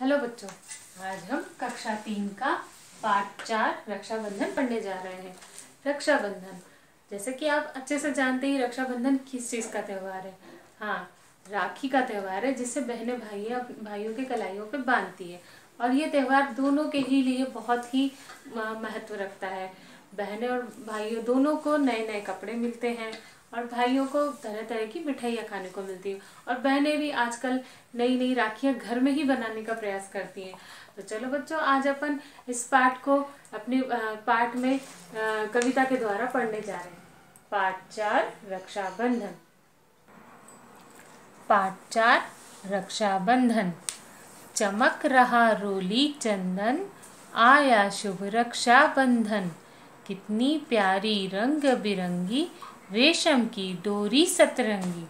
Hello बच्चों, आज हम कक्षा 3 का पाठ 4 रक्षाबंधन पढ़ने जा रहे हैं। रक्षाबंधन, जैसे कि आप अच्छे से जानते ही रक्षाबंधन किस चीज का त्योहार है। हाँ, राखी का त्योहार है जिससे बहनें भाइयों के कलाइयों पे बांधती है। और ये त्योहार दोनों के ही लिए बहुत ही महत्व रखता है। बहनें और भाइयों दोनों को नए नए कपड़े मिलते हैं और भाइयों को तरह तरह की मिठाइयाँ खाने को मिलती है। और बहनें भी आजकल नई नई राखियाँ घर में ही बनाने का प्रयास करती हैं। तो चलो बच्चों, आज अपन इस पाठ को अपने पाठ में कविता के द्वारा पढ़ने जा रहे हैं। पाठ 4 रक्षाबंधन। पाठ 4 रक्षाबंधन। चमक रहा रोली चंदन, आया शुभ रक्षाबंधन। कितनी प्यारी रंग बिरंगी, रेशम की डोरी सतरंगी।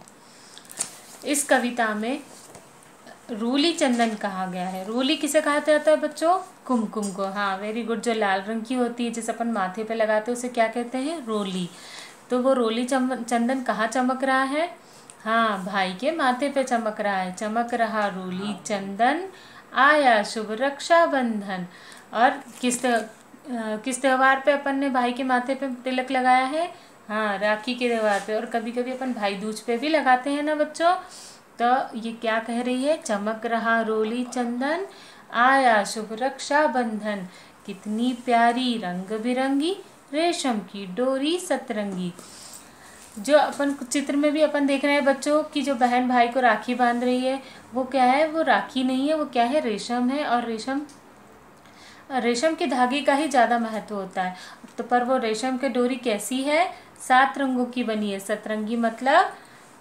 इस कविता में रोली चंदन कहा गया है। रोली किसे कहा जाता है बच्चों? कुमकुम को। हाँ, वेरी गुड। जो लाल रंग की होती है, जिसे अपन माथे पे लगाते हैं, उसे क्या कहते हैं? रोली। तो वो रोली चंदन कहाँ चमक रहा है? हाँ, भाई के माथे पे चमक रहा है। चमक रहा रोली चंदन, आया शुभ रक्षाबंधन। और किस त्योहार पे अपन ने भाई के माथे पे तिलक लगाया है? हाँ, राखी के त्योहार पे। और कभी कभी अपन भाई दूज पे भी लगाते हैं ना बच्चों। तो ये क्या कह रही है? चमक रहा रोली चंदन, आया शुभ रक्षाबंधन। कितनी प्यारी रंग बिरंगी, रेशम की डोरी सतरंगी। जो अपन चित्र में भी अपन देख रहे हैं बच्चों कि जो बहन भाई को राखी बांध रही है, वो क्या है? वो राखी नहीं है, वो क्या है? रेशम है। और रेशम के धागे का ही ज़्यादा महत्व होता है। तो पर वो रेशम की डोरी कैसी है? 7 रंगों की बनी है। सतरंगी मतलब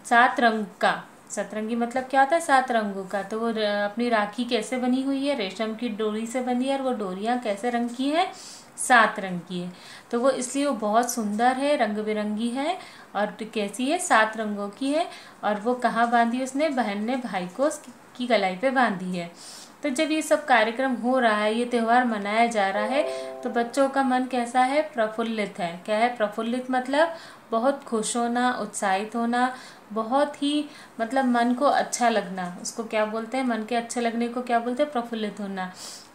7 रंग का। सतरंगी मतलब क्या होता है? 7 रंगों का। तो वो अपनी राखी कैसे बनी हुई है? रेशम की डोरी से बनी है। और वो डोरियाँ कैसे रंग की है? 7 रंग की है। तो वो इसलिए वो बहुत सुंदर है, रंग बिरंगी है। और कैसी है? 7 रंगों की है। और वो कहाँ बांधी? उसने बहन ने भाई को की गलाई पे बांधी है। तो जब ये सब कार्यक्रम हो रहा है, ये त्योहार मनाया जा रहा है, तो बच्चों का मन कैसा है? प्रफुल्लित है। क्या है प्रफुल्लित? मतलब बहुत खुश होना, उत्साहित होना, बहुत ही मतलब मन को अच्छा लगना। उसको क्या बोलते हैं? मन के अच्छे लगने को क्या बोलते हैं? प्रफुल्लित होना।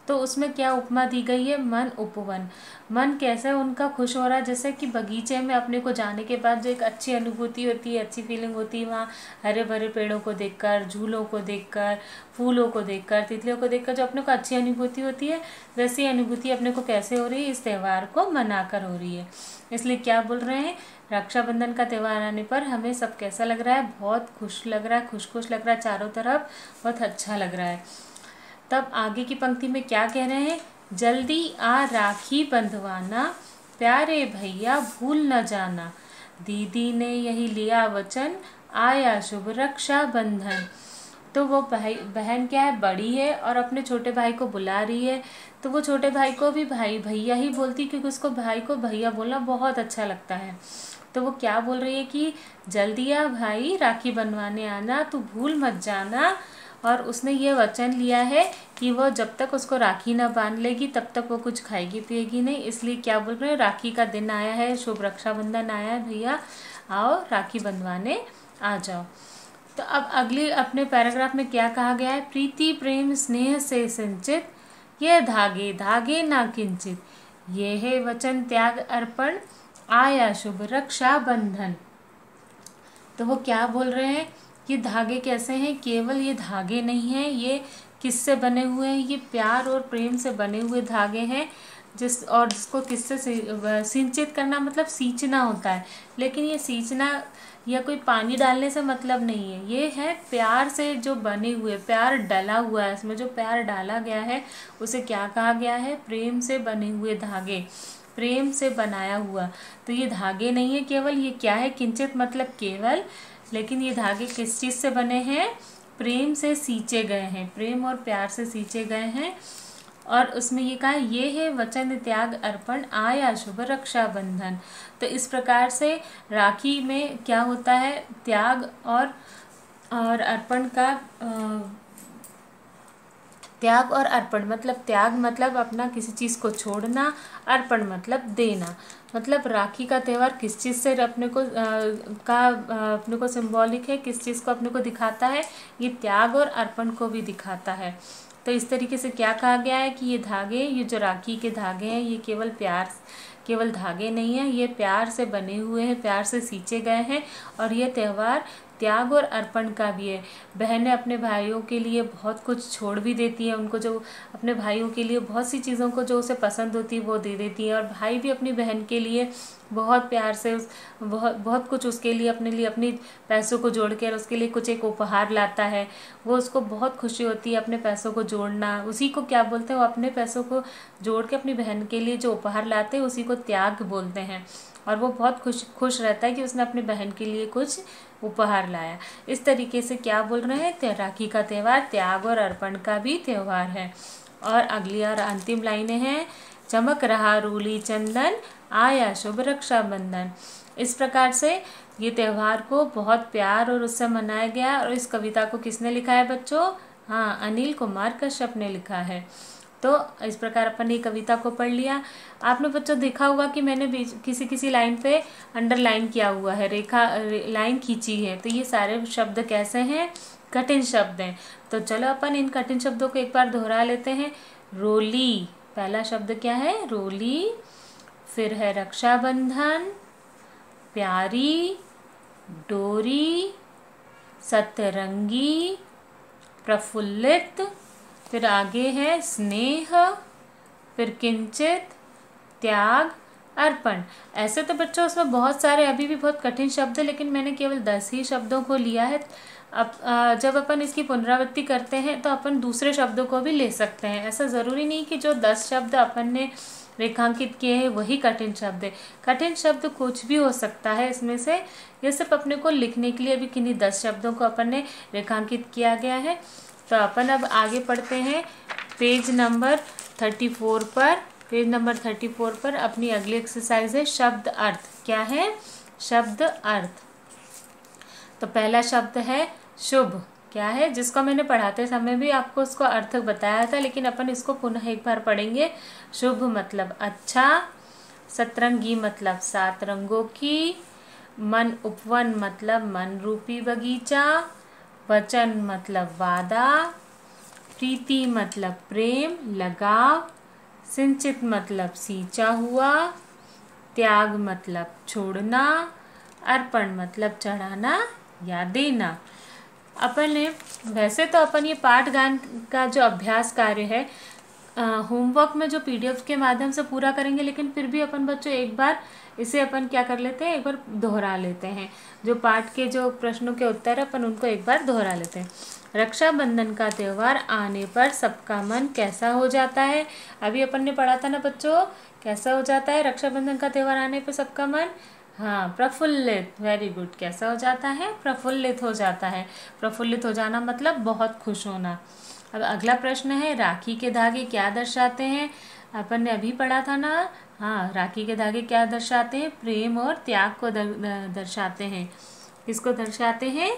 तो उसमें क्या उपमा दी गई है? मन उपवन। मन कैसे उनका खुश हो रहा है? जैसे कि बगीचे में अपने को जाने के बाद जो एक अच्छी अनुभूति होती है, अच्छी फीलिंग होती है, वहाँ हरे भरे पेड़ों को देखकर, झूलों को देखकर, फूलों को देखकर, तितलियों को देखकर जो अपने को अच्छी अनुभूति होती है, वैसी अनुभूति अपने को कैसे हो रही है? इस त्यौहार को मनाकर हो रही है। इसलिए क्या बोल रहे हैं? रक्षाबंधन का त्यौहार आने पर हमें सब कैसा लग रहा है? बहुत खुश लग रहा है, खुश लग रहा है चारों तरफ, बहुत अच्छा लग रहा है। तब आगे की पंक्ति में क्या कह रहे हैं? जल्दी आ राखी बंधवाना, प्यारे भैया भूल न जाना। दीदी ने यही लिया वचन, आया शुभ रक्षाबंधन। तो वो बहन क्या है? बड़ी है और अपने छोटे भाई को बुला रही है। तो वो छोटे भाई को भी भाई भैया ही बोलती, क्योंकि उसको भाई को भैया बोलना बहुत अच्छा लगता है। तो वो क्या बोल रही है कि जल्दी आ भाई, राखी बनवाने आना, तू भूल मत जाना। और उसने ये वचन लिया है कि वो जब तक उसको राखी ना बांध लेगी तब तक वो कुछ खाएगी पिएगी नहीं। इसलिए क्या बोल रहे हैं? राखी का दिन आया है, शुभ रक्षाबंधन आया है, भैया आओ राखी बंधवाने आ जाओ। तो अब अगले अपने पैराग्राफ में क्या कहा गया है? प्रीति प्रेम स्नेह से सिंचित, ये धागे धागे ना किंचित। ये है वचन त्याग अर्पण, आया शुभ रक्षाबंधन। तो वो क्या बोल रहे हैं? ये धागे कैसे हैं? केवल ये धागे नहीं हैं, ये किससे बने हुए हैं? ये प्यार और प्रेम से बने हुए धागे हैं। जिसको किससे सिंचित करना मतलब सींचना होता है। लेकिन ये सींचना या कोई पानी डालने से मतलब नहीं है। ये है प्यार से जो बने हुए, प्यार डला हुआ है इसमें, जो प्यार डाला गया है उसे क्या कहा गया है? प्रेम से बने हुए धागे, प्रेम से बनाया हुआ। तो ये धागे नहीं है केवल, ये क्या है? किंचित मतलब केवल। लेकिन ये धागे किस चीज से बने हैं? प्रेम से सींचे गए हैं, प्रेम और प्यार से सींचे गए हैं। और उसमें ये कहा, ये है वचन त्याग अर्पण, आया शुभ रक्षाबंधन। तो इस प्रकार से राखी में क्या होता है? त्याग और अर्पण का त्याग और अर्पण मतलब त्याग मतलब अपना किसी चीज़ को छोड़ना, अर्पण मतलब देना। मतलब राखी का त्यौहार किस चीज़ से अपने को अपने को सिंबॉलिक है, किस चीज़ को अपने को दिखाता है, ये त्याग और अर्पण को भी दिखाता है। तो इस तरीके से क्या कहा गया है कि ये धागे, ये जो राखी के धागे हैं, ये केवल धागे नहीं हैं, ये प्यार से बने हुए हैं, प्यार से सींचे गए हैं। और ये त्यौहार त्याग और अर्पण का भी है। बहनें अपने भाइयों के लिए बहुत कुछ छोड़ भी देती हैं, उनको जो अपने भाइयों के लिए बहुत सी चीज़ों को जो उसे पसंद होती है वो दे देती हैं। और भाई भी अपनी बहन के लिए बहुत प्यार से बहुत कुछ उसके लिए अपनी पैसों को जोड़ कर उसके लिए कुछ एक उपहार लाता है। वो उसको बहुत खुशी होती है अपने पैसों को जोड़ना, उसी को क्या बोलते हैं, वो अपने पैसों को जोड़ के अपनी बहन के लिए जो उपहार लाते हैं उसी को त्याग बोलते हैं। और वो बहुत खुश रहता है कि उसने अपनी बहन के लिए कुछ उपहार लाया। इस तरीके से क्या बोल रहे हैं, राखी का त्यौहार त्याग और अर्पण का भी त्यौहार है। और अगली और अंतिम लाइनें हैं, चमक रहा रूली चंदन, आया शुभ रक्षाबंधन। इस प्रकार से ये त्यौहार को बहुत प्यार और उत्सव मनाया गया। और इस कविता को किसने लिखा है बच्चों? हाँ, अनिल कुमार कश्यप ने लिखा है। तो इस प्रकार अपन ने कविता को पढ़ लिया। आपने बच्चों देखा होगा कि मैंने किसी लाइन पे अंडरलाइन किया हुआ है, लाइन खींची है। तो ये सारे शब्द कैसे हैं? कठिन शब्द हैं। तो चलो अपन इन कठिन शब्दों को एक बार दोहरा लेते हैं। रोली, पहला शब्द क्या है? रोली। फिर है रक्षाबंधन, प्यारी, डोरी, सतरंगी, प्रफुल्लित, फिर आगे है स्नेह, फिर किंचित, त्याग, अर्पण। ऐसे तो बच्चों उसमें बहुत सारे अभी भी बहुत कठिन शब्द है, लेकिन मैंने केवल 10 ही शब्दों को लिया है। अब जब अपन इसकी पुनरावृत्ति करते हैं तो अपन दूसरे शब्दों को भी ले सकते हैं। ऐसा ज़रूरी नहीं कि जो 10 शब्द अपन ने रेखांकित किए हैं वही कठिन शब्द है। कठिन शब्द कुछ भी हो सकता है इसमें से। ये सिर्फ अपने को लिखने के लिए भी किन्हीं 10 शब्दों को अपन ने रेखांकित किया गया है। तो अपन अब आगे पढ़ते हैं पेज नंबर 34 पर। पेज नंबर 34 पर अपनी अगली एक्सरसाइज है शब्द अर्थ। क्या है? शब्द अर्थ। तो पहला शब्द है शुभ। क्या है? जिसको मैंने पढ़ाते समय भी आपको उसको अर्थ बताया था, लेकिन अपन इसको पुनः एक बार पढ़ेंगे। शुभ मतलब अच्छा, सतरंगी मतलब 7 रंगों की, मन उपवन मतलब मन रूपी बगीचा, वचन मतलब वादा, प्रीति मतलब प्रेम लगाव, सिंचित मतलब सींचा हुआ, त्याग मतलब छोड़ना, अर्पण मतलब चढ़ाना या देना। अपन ने वैसे तो अपन ये पाठ गान का जो अभ्यास कार्य है होमवर्क में जो PDF के माध्यम से पूरा करेंगे, लेकिन फिर भी अपन बच्चों एक बार इसे अपन क्या कर लेते हैं, एक बार दोहरा लेते हैं। जो पाठ के जो प्रश्नों के उत्तर है अपन उनको एक बार दोहरा लेते हैं। रक्षाबंधन का त्यौहार आने पर सबका मन कैसा हो जाता है? अभी अपन ने पढ़ा था ना बच्चों, कैसा हो जाता है रक्षाबंधन का त्यौहार आने पर सबका मन? हाँ, प्रफुल्लित। Very good. कैसा हो जाता है? प्रफुल्लित हो जाता है। प्रफुल्लित हो जाना मतलब बहुत खुश होना। अब अगला प्रश्न है, राखी के धागे क्या दर्शाते हैं? अपन ने अभी पढ़ा था ना। हाँ, राखी के धागे क्या दर्शाते हैं? प्रेम और त्याग को दर्शाते हैं। किसको दर्शाते हैं?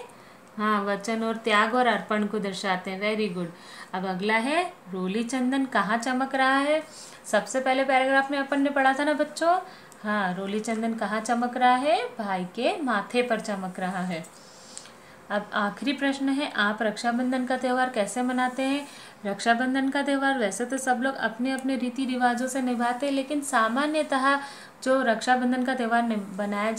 हाँ, वचन और त्याग और अर्पण को दर्शाते हैं। Very good. अब अगला है, रोली चंदन कहाँ चमक रहा है? सबसे पहले पैराग्राफ में अपन ने पढ़ा था ना बच्चों। हाँ, रोली चंदन कहाँ चमक रहा है? भाई के माथे पर चमक रहा है। अब आखिरी प्रश्न है, आप रक्षाबंधन का त्यौहार कैसे मनाते हैं? रक्षाबंधन का त्यौहार वैसे तो सब लोग अपने अपने रीति रिवाजों से निभाते हैं, लेकिन सामान्यतः जो रक्षाबंधन का त्यौहार मनाया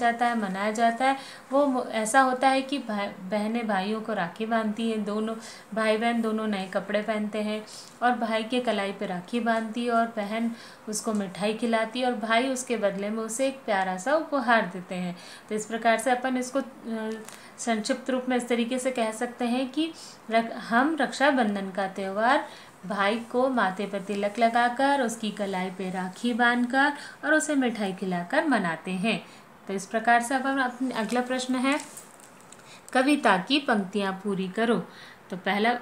जाता है वो ऐसा होता है कि बहनें भाइयों को राखी बांधती हैं। दोनों भाई बहन दोनों नए कपड़े पहनते हैं और भाई के कलाई पे राखी बांधती है और बहन उसको मिठाई खिलाती है और भाई उसके बदले में उसे एक प्यारा सा उपहार देते हैं। तो इस प्रकार से अपन इसको संक्षिप्त रूप में इस तरीके से कह सकते हैं कि हम रक्षाबंधन का त्यौहार भाई को माथे पर तिलक लगाकर, उसकी कलाई पे राखी बांधकर और उसे मिठाई खिलाकर मनाते हैं। तो इस प्रकार से अब हम अपना अगला प्रश्न है, कविता की पंक्तियां पूरी करो। तो पहला,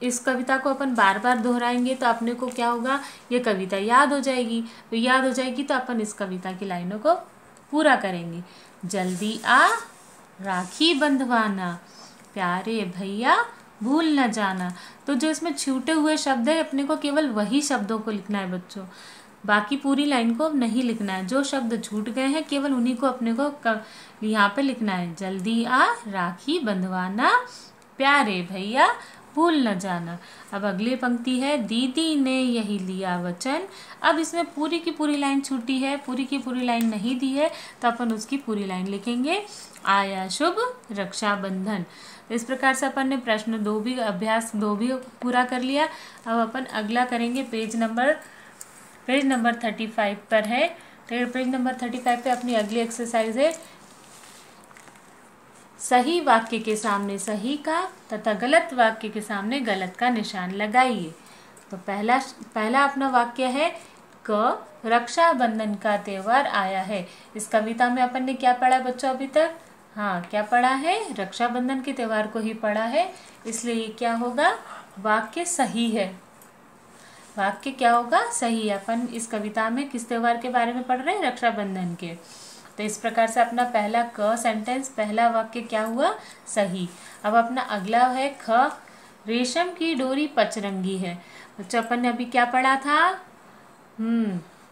इस कविता को अपन बार बार दोहराएंगे तो अपने को क्या होगा, ये कविता याद हो जाएगी। तो याद हो जाएगी तो अपन इस कविता की लाइनों को पूरा करेंगे। जल्दी आ राखी बंधवाना, प्यारे भैया भूल न जाना। तो जो इसमें छूटे हुए शब्द है अपने को केवल वही शब्दों को लिखना है बच्चों। बाकी पूरी लाइन को अब नहीं लिखना है, जो शब्द छूट गए हैं केवल उन्हीं को अपने को यहाँ पे लिखना है। जल्दी आ राखी बंधवाना, प्यारे भैया भूल न जाना। अब अगली पंक्ति है, दीदी ने यही लिया वचन। अब इसमें पूरी की पूरी लाइन छूटी है, पूरी की पूरी लाइन नहीं दी है, तो अपन उसकी पूरी लाइन लिखेंगे, आया शुभ रक्षाबंधन। इस प्रकार से अपन ने प्रश्न 2 भी, अभ्यास 2 भी पूरा कर लिया। अब अपन अगला करेंगे, पेज नंबर 35 पर है। पेज नंबर 35 पे अपनी अगली एक्सरसाइज है, सही वाक्य के सामने सही का तथा गलत वाक्य के सामने गलत का निशान लगाइए। तो पहला अपना वाक्य है, क रक्षाबंधन का त्योहार आया है। इस कविता में अपन ने क्या पढ़ा बच्चों अभी तक? हाँ, क्या पढ़ा है? रक्षाबंधन के त्योहार को ही पढ़ा है, इसलिए ये क्या होगा? वाक्य सही है। वाक्य क्या होगा? सही। अपन इस कविता में किस त्योहार के बारे में पढ़ रहे हैं? रक्षाबंधन के। तो इस प्रकार से अपना पहला क सेंटेंस, पहला वाक्य क्या हुआ? सही। अब अपना अगला है ख, रेशम की डोरी पचरंगी है। बच्चों अपन ने अभी क्या पढ़ा था?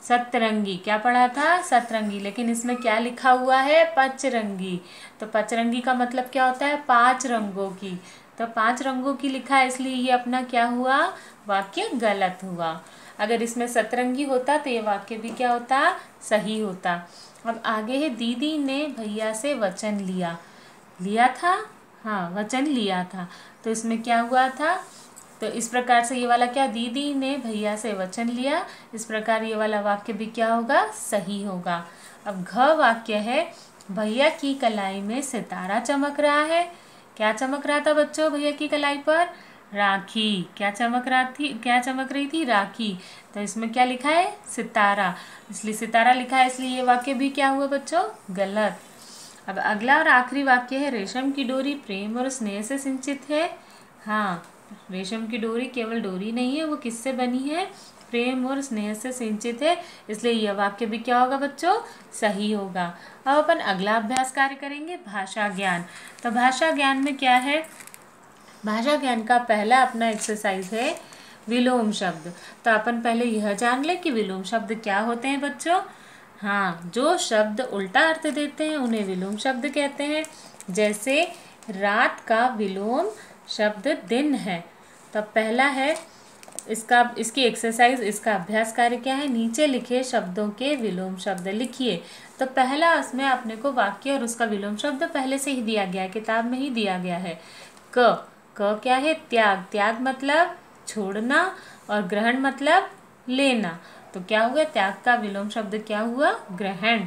सतरंगी। क्या पढ़ा था? सतरंगी। लेकिन इसमें क्या लिखा हुआ है? पचरंगी। तो पचरंगी का मतलब क्या होता है? 5 रंगों की। तो 5 रंगों की लिखा है, इसलिए ये अपना क्या हुआ? वाक्य गलत हुआ। अगर इसमें सतरंगी होता तो ये वाक्य भी क्या होता? सही होता। अब आगे है, दीदी ने भैया से वचन लिया। लिया था? हाँ, वचन लिया था। तो इसमें क्या हुआ था? तो इस प्रकार से ये वाला क्या? दीदी ने भैया से वचन लिया। इस प्रकार ये वाला वाक्य भी क्या होगा? सही होगा। अब घ वाक्य है, भैया की कलाई में सितारा चमक रहा है। क्या चमक रहा था बच्चों भैया की कलाई पर? राखी। क्या चमक रही थी? राखी। तो इसमें क्या लिखा है? सितारा। इसलिए सितारा लिखा है, इसलिए ये वाक्य भी क्या हुआ बच्चों? गलत। अब अगला और आखिरी वाक्य है, रेशम की डोरी प्रेम और स्नेह से सिंचित है। हाँ, रेशम की डोरी केवल डोरी नहीं है, वो किससे बनी है? प्रेम और स्नेह से सिंचित है, इसलिए यह वाक्य भी क्या होगा बच्चों? सही होगा। अब अपन अगला अभ्यास कार्य करेंगे, भाषा ज्ञान। तो भाषा ज्ञान में क्या है? भाषा ज्ञान का पहला अपना एक्सरसाइज है विलोम शब्द। तो अपन पहले यह जान ले कि विलोम शब्द क्या होते हैं बच्चों। हाँ, जो शब्द उल्टा अर्थ देते हैं उन्हें विलोम शब्द कहते हैं। जैसे रात का विलोम शब्द दिन है। तो पहला है इसकी एक्सरसाइज, इसका अभ्यास कार्य क्या है? नीचे लिखे शब्दों के विलोम शब्द लिखिए। तो पहला उसमें अपने को वाक्य और उसका विलोम शब्द पहले से ही दिया गया है, किताब में ही दिया गया है। क क्या है? त्याग। त्याग मतलब छोड़ना और ग्रहण मतलब लेना। तो क्या हुआ? त्याग का विलोम शब्द क्या हुआ? ग्रहण।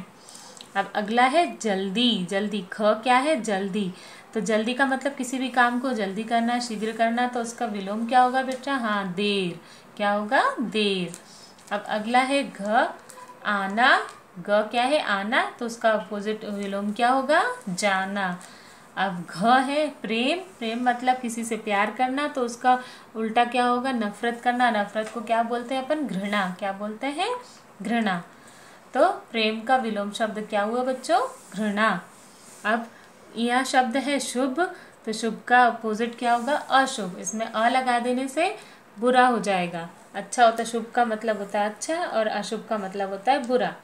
अब अगला है जल्दी। जल्दी, ख क्या है? जल्दी। तो जल्दी का मतलब किसी भी काम को जल्दी करना, शीघ्र करना। तो उसका विलोम क्या होगा बेटा? हाँ, देर। क्या होगा? देर। अब अगला है घ, आना। ग क्या है? आना। तो उसका अपोजिट विलोम क्या होगा? जाना। अब घ है प्रेम। प्रेम मतलब किसी से प्यार करना, तो उसका उल्टा क्या होगा? नफरत करना। नफरत को क्या बोलते हैं अपन? घृणा। क्या बोलते हैं? घृणा। तो प्रेम का विलोम शब्द क्या हुआ बच्चों? घृणा। अब यह शब्द है शुभ। तो शुभ का अपोजिट क्या होगा? अशुभ। इसमें अ लगा देने से बुरा हो जाएगा। अच्छा होता, शुभ का मतलब होता है अच्छा और अशुभ का मतलब होता है बुरा।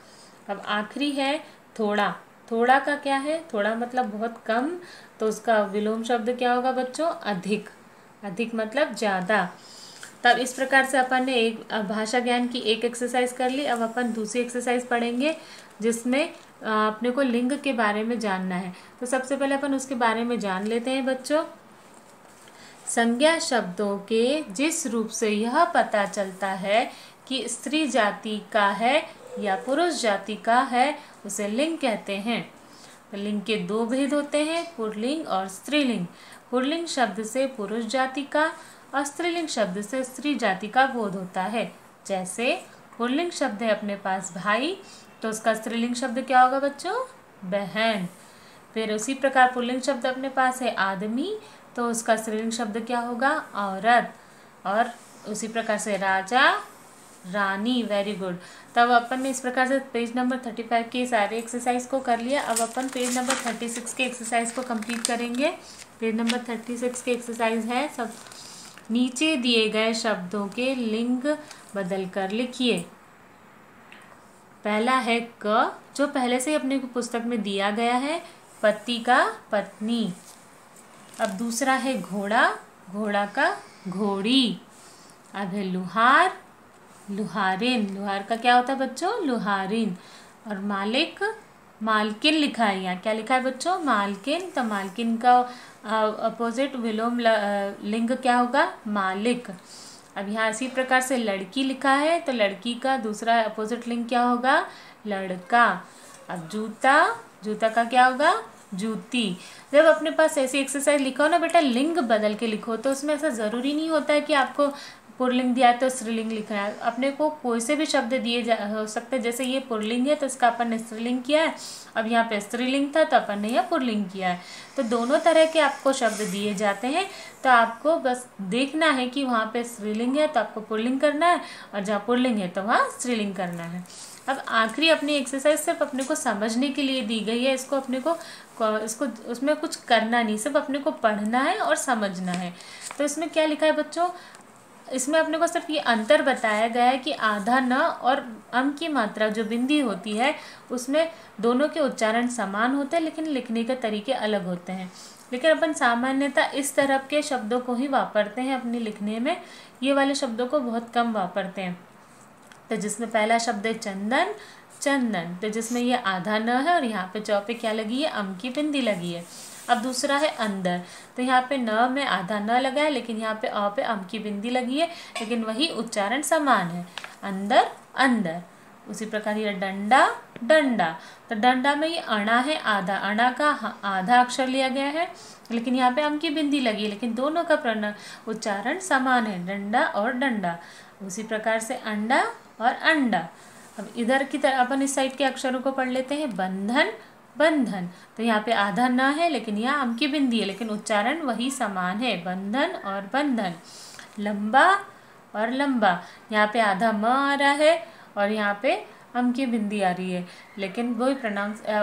अब आखिरी है थोड़ा। थोड़ा का क्या है? थोड़ा मतलब बहुत कम। तो उसका विलोम शब्द क्या होगा बच्चों? अधिक। अधिक मतलब ज़्यादा। तब इस प्रकार से अपन ने एक भाषा ज्ञान की एक एक्सरसाइज कर ली। अब अपन दूसरी एक्सरसाइज पढ़ेंगे जिसमें अपने को लिंग के बारे में जानना है। तो सबसे पहले अपन उसके बारे में जान लेते हैं बच्चों। संज्ञा शब्दों के जिस रूप से यह पता चलता है कि स्त्री जाति का है या पुरुष जाति का है, उसे लिंग कहते हैं। तो लिंग के 2 भेद होते हैं, पुल्लिंग और स्त्रीलिंग। पुल्लिंग शब्द से पुरुष जाति का और स्त्रीलिंग शब्द से स्त्री जाति का बोध होता है। जैसे पुल्लिंग शब्द है अपने पास भाई, तो उसका स्त्रीलिंग शब्द क्या होगा बच्चों? बहन। फिर उसी प्रकार पुल्लिंग शब्द अपने पास है आदमी, तो उसका स्त्रीलिंग शब्द क्या होगा? औरत। और उसी प्रकार से राजा, रानी। Very good. तब अपन ने इस प्रकार से पेज नंबर 35 के सारे एक्सरसाइज को कर लिया। अब अपन पेज नंबर 36 के एक्सरसाइज को कंप्लीट करेंगे। पेज नंबर 36 के एक्सरसाइज है, सब नीचे दिए गए शब्दों के लिंग बदल कर लिखिए। पहला है क, जो पहले से ही अपने को पुस्तक में दिया गया है, पति का पत्नी। अब दूसरा है घोड़ा, घोड़ा का घोड़ी। अब है लुहार, लुहारिन। लुहार का क्या होता है बच्चों? लुहारिन। और मालिक, मालकिन लिखा है यहाँ। क्या लिखा है बच्चों? मालकिन। तो मालकिन का अपोजिट विलोम लिंग क्या होगा? मालिक। अब यहाँ इसी प्रकार से लड़की लिखा है, तो लड़की का दूसरा अपोजिट लिंग क्या होगा? लड़का। अब जूता, जूता का क्या होगा? जूती। जब अपने पास ऐसी एक्सरसाइज लिखा हो ना बेटा, लिंग बदल के लिखो। तो उसमें ऐसा ज़रूरी नहीं होता है कि आपको पुल्लिंग दिया है तो स्त्रीलिंग लिखना है। अपने को कोई से भी शब्द दिए हो सकते हैं। जैसे ये पुल्लिंग है तो इसका अपन ने स्त्रीलिंग किया है। अब यहाँ पे स्त्रीलिंग था तो अपन ने यहाँ पुल्लिंग किया है। तो दोनों तरह के आपको शब्द दिए जाते हैं, तो आपको बस देखना है कि वहाँ पे स्त्रीलिंग है तो आपको पुल्लिंग करना है, और जहाँ पुल्लिंग है तो वहाँ स्त्रीलिंग करना है। अब आखिरी अपनी एक्सरसाइज सिर्फ अपने को समझने के लिए दी गई है। इसको अपने को उसमें कुछ करना नहीं, सिर्फ अपने को पढ़ना है और समझना है। तो इसमें क्या लिखा है बच्चों? इसमें अपने को सिर्फ ये अंतर बताया गया है कि आधा न और अम की मात्रा जो बिंदी होती है उसमें दोनों के उच्चारण समान होते हैं, लेकिन लिखने के तरीके अलग होते हैं। लेकिन अपन सामान्यतः इस तरह के शब्दों को ही वापरते हैं अपने लिखने में, ये वाले शब्दों को बहुत कम वापरते हैं। तो जिसमें पहला शब्द है चंदन, चंदन। तो जिसमें ये आधा न है और यहाँ पे चौ पे क्या लगी है? अम की बिंदी लगी है। अब दूसरा है अंदर, तो यहाँ पे न में आधा न लगा है, लेकिन यहाँ पे अ पे अम की बिंदी लगी है, लेकिन वही उच्चारण समान है। अंदर, अंदर। उसी प्रकार ये डंडा, डंडा। तो डंडा में ये अणा है आधा, अणा का आधा अक्षर लिया गया है, लेकिन यहाँ पे अम की बिंदी लगी है, लेकिन दोनों का उच्चारण समान है, डंडा और डंडा। उसी प्रकार से अंडा और अंडा। अब इधर की तरह अपन इस साइड के अक्षरों को पढ़ लेते हैं। बंधन, बंधन। तो यहाँ पे आधा न है, लेकिन यहाँ अम की बिंदी है, लेकिन उच्चारण वही समान है, बंधन और बंधन। लंबा और लंबा। यहाँ पे आधा म आ रहा है और यहाँ पे अम की बिंदी आ रही है, लेकिन वही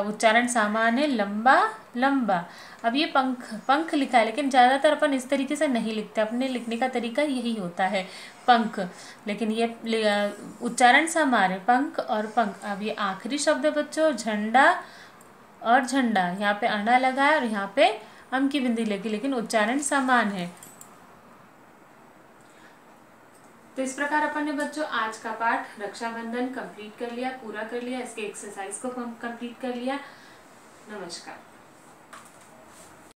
उच्चारण समान है, लंबा, लंबा। अब ये पंख, पंख लिखा है, लेकिन ज़्यादातर अपन इस तरीके से नहीं लिखते, अपने लिखने का तरीका यही होता है, पंख। लेकिन ये उच्चारण समान है, पंख और पंख। अब ये आखिरी शब्द है बच्चों, झंडा और झंडा। यहाँ पे अणा लगा है और यहाँ पे अम की बिंदी लगी, लेकिन उच्चारण समान है। तो इस प्रकार अपन ने बच्चों आज का पाठ रक्षाबंधन कंप्लीट कर लिया, पूरा कर लिया। इसके एक्सरसाइज को कंप्लीट कर लिया। नमस्कार।